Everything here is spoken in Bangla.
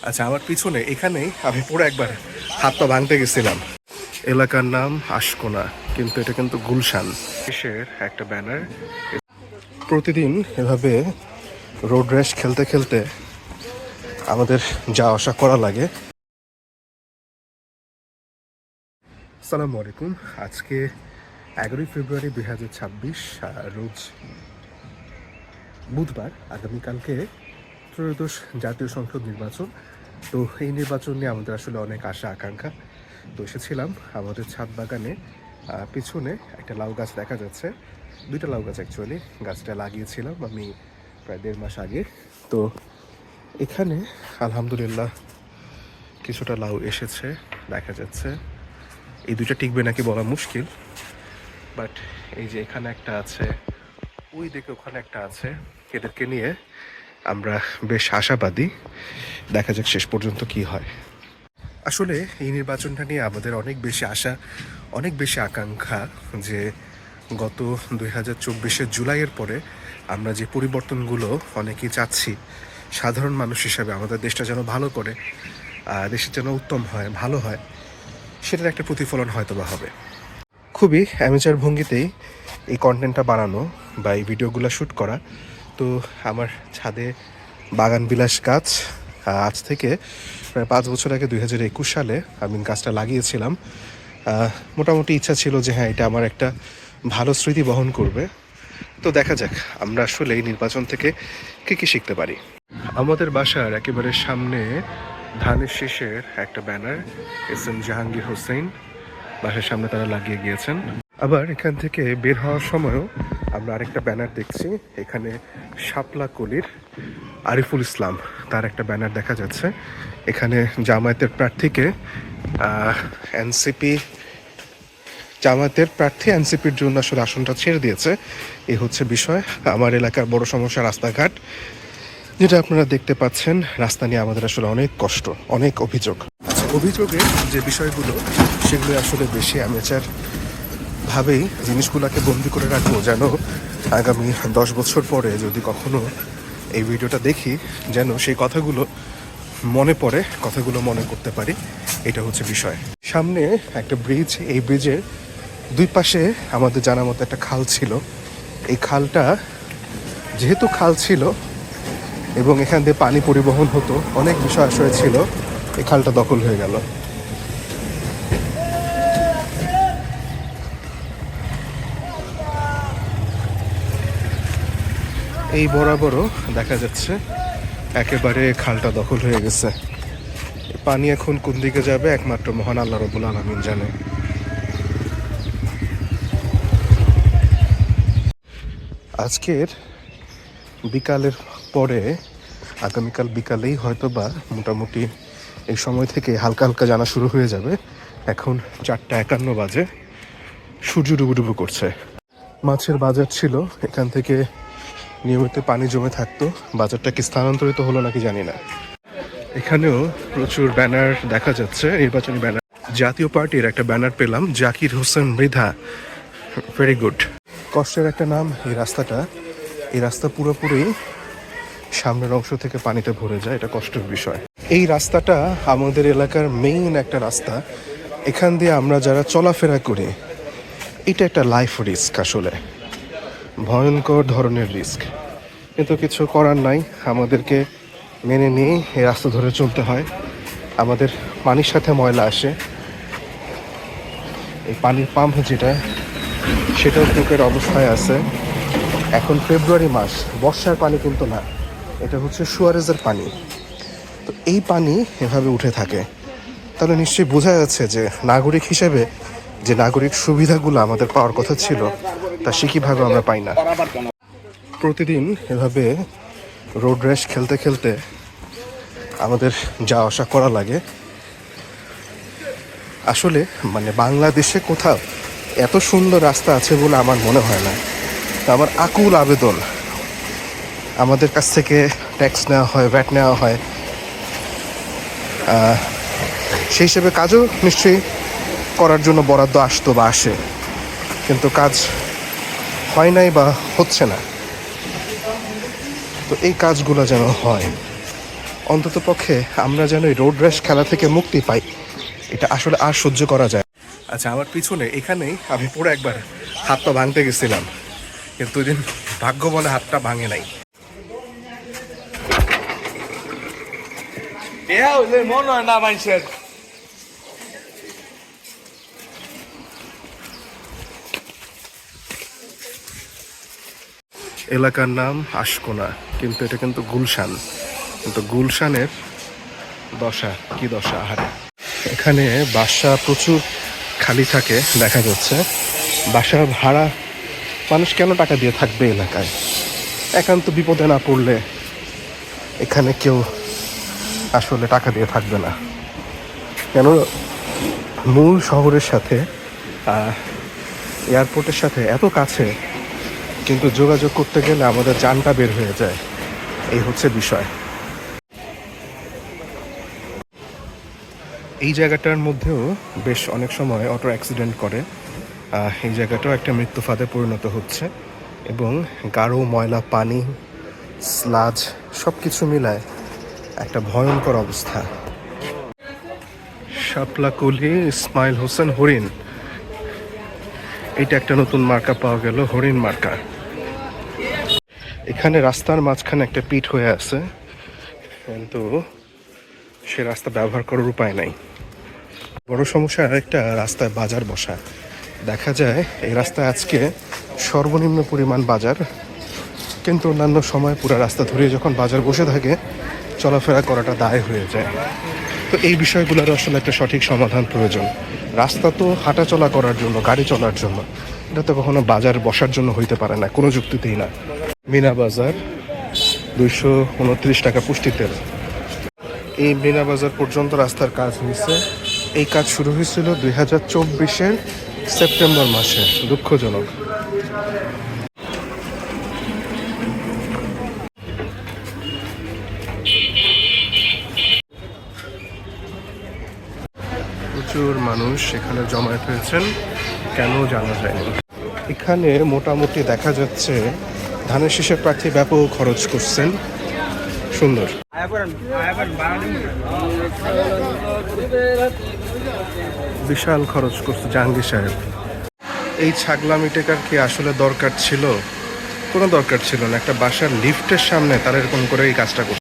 আচ্ছা, আমার পিছনে এখানেই আমি পুরো একবার হাত পা ভাঙতে গেছিলাম। এলাকার নাম আশকোনা, কিন্তু এটা কিন্তু গুলশান। দেশের একটা ব্যানার। প্রতিদিন এভাবে রোড রেস খেলতে খেলতে আমাদের যাওয়া আসা করা লাগে। আসসালামু আলাইকুম। আজকে 11ই ফেব্রুয়ারি 2026, রোজ বুধবার। আগামীকালকে ত্রয়োদশ জাতীয় সংসদ নির্বাচন। তো এই নির্বাচন নিয়ে আমাদের আসলে অনেক আশা আকাঙ্ক্ষা। তো এসেছিলাম আমাদের ছাদ বাগানে। পিছনে একটা লাউ গাছ দেখা যাচ্ছে, দুইটা লাউ গাছ অ্যাকচুয়ালি। গাছটা লাগিয়েছিলাম আমি প্রায় 1.5 মাস আগে। তো এখানে আলহামদুলিল্লাহ কিছুটা লাউ এসেছে দেখা যাচ্ছে। এই দুইটা টিকবে নাকি বলা মুশকিল, বাট এই যে এখানে একটা আছে, ওই দিকে ওখানে একটা আছে, এদেরকে নিয়ে আমরা বেশ আশাবাদী। দেখা যাক শেষ পর্যন্ত কি হয়। আসলে এই নির্বাচনটা নিয়ে আমাদের অনেক বেশি আশা, অনেক বেশি আকাঙ্ক্ষা যে গত 2024 জুলাইয়ের পরে আমরা যে পরিবর্তনগুলো অনেকেই চাচ্ছি সাধারণ মানুষ হিসাবে, আমাদের দেশটা যেন ভালো করে, দেশের যেন উত্তম হয়, ভালো হয়, সেটার একটা প্রতিফলন হয়তো বা হবে। খুবই অ্যামেচার ভঙ্গিতেই এই কন্টেন্টটা বানানো বা এই ভিডিওগুলো শ্যুট করা। তো আমার ছাদে বাগান বিলাস গাছ, আজ থেকে প্রায় 5 বছর আগে 2021 সালে আমি গাছটা লাগিয়েছিলাম। মোটামুটি ইচ্ছা ছিল যে হ্যাঁ, এটা আমার একটা ভালো স্মৃতি বহন করবে। তো দেখা যাক আমরা আসলে এই নির্বাচন থেকে কী কী শিখতে পারি। আমাদের বাসার একেবারে সামনে ধানের শীষের একটা ব্যানার, এস.এম. জাহাঙ্গীর হোসেন বাসার সামনে তারা লাগিয়ে গিয়েছেন। আবার এখান থেকে বের হওয়ার সময়ও আমরা আরেকটা ব্যানার দেখছি, এখানে শাপলা কলির আরিফুল ইসলাম, তার একটা ব্যানার দেখা যাচ্ছে। এখানে জামায়াতের প্রার্থীকে জামায়াতের প্রার্থী এনসিপির জন্য আসলে আসনটা ছেড়ে দিয়েছে, এই হচ্ছে বিষয়। আমার এলাকার বড় সমস্যা রাস্তাঘাট, যেটা আপনারা দেখতে পাচ্ছেন। রাস্তা নিয়ে আমাদের আসলে অনেক কষ্ট, অনেক অভিযোগ। অভিযোগের যে বিষয়গুলো, সেগুলো আসলে বেশি অ্যামেচার ভাবেই জিনিসগুলোকে বন্দি করে রাখবো, যেন আগামী 10 বছর পরে যদি কখনো এই ভিডিওটা দেখি, যেন সেই কথাগুলো মনে পড়ে, কথাগুলো মনে করতে পারি। এটা হচ্ছে বিষয়। সামনে একটা ব্রিজ, এই ব্রিজের দুই পাশে আমাদের জানা মতো একটা খাল ছিল। এই খালটা যেহেতু খাল ছিল এবং এখান দিয়ে পানি পরিবহন হতো, অনেক বিষয় আশ্রয় ছিল, এই খালটা দখল হয়ে গেল। এই বরাবরও দেখা যাচ্ছে একেবারে খালটা দখল হয়ে গেছে। পানি এখন কোন দিকে যাবে একমাত্র মহান আল্লাহ রাব্বুল আলামিন জানে। আজকের বিকালের পরে আগামীকাল বিকালেই হয়তো বা মোটামুটি এই সময় থেকে হালকা হালকা জানা শুরু হয়ে যাবে। এখন 4:51 বাজে, সূর্য ডুবুডুবু করছে। মাছের বাজার ছিল, এখান থেকে নিয়মিত পানি জমে থাকতো। বাজারটা কি স্থানান্তরিত হলো নাকি জানি না। এখানেও প্রচুর ব্যানার দেখা যাচ্ছে, নির্বাচনী ব্যানার। জাতীয় পার্টির একটা ব্যানার পেলাম, জাকির হোসেন মৃধা, ভেরি গুড। কষ্টের একটা নাম এই রাস্তাটা। এই রাস্তা পুরোপুরি সামনের অংশ থেকে পানিতে ভরে যায়, এটা কষ্টের বিষয়। এই রাস্তাটা আমাদের এলাকার মেইন একটা রাস্তা, এখান দিয়ে আমরা যারা চলাফেরা করি, এটা একটা লাইফ রিস্ক, আসলে ভয়ঙ্কর ধরনের রিস্ক। কিন্তু কিছু করার নাই, আমাদেরকে মেনে নিয়ে এই রাস্তা ধরে চলতে হয়। আমাদের পানির সাথে ময়লা আসে, এই পানির পাম্প যেটা, সেটাও কূপের অবস্থায় আছে। এখন ফেব্রুয়ারি মাস, বর্ষার পানি কিন্তু না, এটা হচ্ছে সুয়ারেজের পানি। তো এই পানি এভাবে উঠে থাকে, তাহলে নিশ্চয়ই বোঝা যাচ্ছে যে নাগরিক হিসেবে যে নাগরিক সুবিধাগুলো আমাদের পাওয়ার কথা ছিল, তা কীভাবে আমরা পাই না। প্রতিদিন এভাবে রোড রেস খেলতে খেলতে আমাদের যাওয়া আসা করা লাগে। আসলে বাংলাদেশে কোথাও এত সুন্দর রাস্তা আছে বলে আমার মনে হয় না। তো আমার আকুল আবেদন, আমাদের কাছ থেকে ট্যাক্স নেওয়া হয়, ভ্যাট নেওয়া হয়, সেই হিসেবে কাজও নিশ্চয়ই করার জন্য বরাদ্দ আসতো বা আসে, কিন্তু কাজ হয় নাই বা হচ্ছে না। তো এই কাজগুলো যেন হয়, অন্তত পক্ষে আমরা যেন এই রোড র্যাশ খেলা থেকে মুক্তি পাই, এটা আসলে আর সহ্য করা যায়। আচ্ছা, আমার পিছনে এখানেই আমি পুরো একবার হাত পা ভাঙতে গেছিলাম, কিন্তু ওই দিন ভাগ্য বলে হাতটা ভাঙে নাই। মনে হয় না মানুষের এলাকার নাম আশকোনা, কিন্তু এটা কিন্তু গুলশান। কিন্তু গুলশানের দশা কি দশা আহারে। এখানে বাসা প্রচুর খালি থাকে দেখা যাচ্ছে। বাসার ভাড়া মানুষ কেন টাকা দিয়ে থাকবে এলাকায়? একান্ত বিপদে না পড়লে এখানে কেউ আসলে টাকা দিয়ে থাকবে না। কেন মূল শহরের সাথে এয়ারপোর্টের সাথে এত কাছে, কিন্তু যোগাযোগ করতে গেলে আমাদের জানটা বের হয়ে যায়, এই হচ্ছে বিষয়। এই জায়গাটার মধ্যেও বেশ অনেক সময় অটো অ্যাক্সিডেন্ট করে। এই জায়গাটাও একটা মৃত্যু ফাঁদে পরিণত হচ্ছে, এবং গাঢ় ময়লা পানি, স্লাজ সব কিছু মিলায় একটা ভয়ঙ্কর অবস্থা। শাপলাকলি ইসমাইল হোসেন হরিণ, এটা একটা নতুন মার্কা পাওয়া গেল, হরিণ মার্কা। এখানে রাস্তার মাঝখানে একটা পিট হয়ে আছে, কিন্তু সে রাস্তা ব্যবহার করার উপায় নাই। বড় সমস্যা আরেকটা, রাস্তায় বাজার বসা। দেখা যায় এই রাস্তায় আজকে সর্বনিম্ন পরিমাণ বাজার, কিন্তু অন্যান্য সময় পুরো রাস্তা ধরে যখন বাজার বসে থাকে চলাফেরা করাটা দায় হয়ে যায়। তো এই বিষয়গুলোর আসলে একটা সঠিক সমাধান প্রয়োজন। রাস্তা তো হাঁটাচলা করার জন্য, গাড়ি চলার জন্য, এটা তো কখনো বাজার বসার জন্য হইতে পারে না, কোনো যুক্তিতেই না। মিনা বাজার 229 টাকা পুষ্টি তেল। এই মিনা বাজার পর্যন্ত রাস্তার কাজ হয়েছে। এই কাজ শুরু হয়েছিল 2024-এর সেপ্টেম্বর মাসে। দুঃখজনক। প্রচুর মানুষ এখানে জমায়েত হয়েছেন, কেন জানা যায়নি। এখানে মোটামুটি দেখা যাচ্ছে ধানের শীষের প্রার্থী ব্যাপক খরচ করছেন। সুন্দর, বিশাল খরচ করছে জাহাঙ্গীর সাহেব। এই ছাগলামি টেকার কি আসলে দরকার ছিল? কোনো দরকার ছিল না। একটা বাসার লিফটের সামনে তারা এরকম করে এই কাজটা করছে।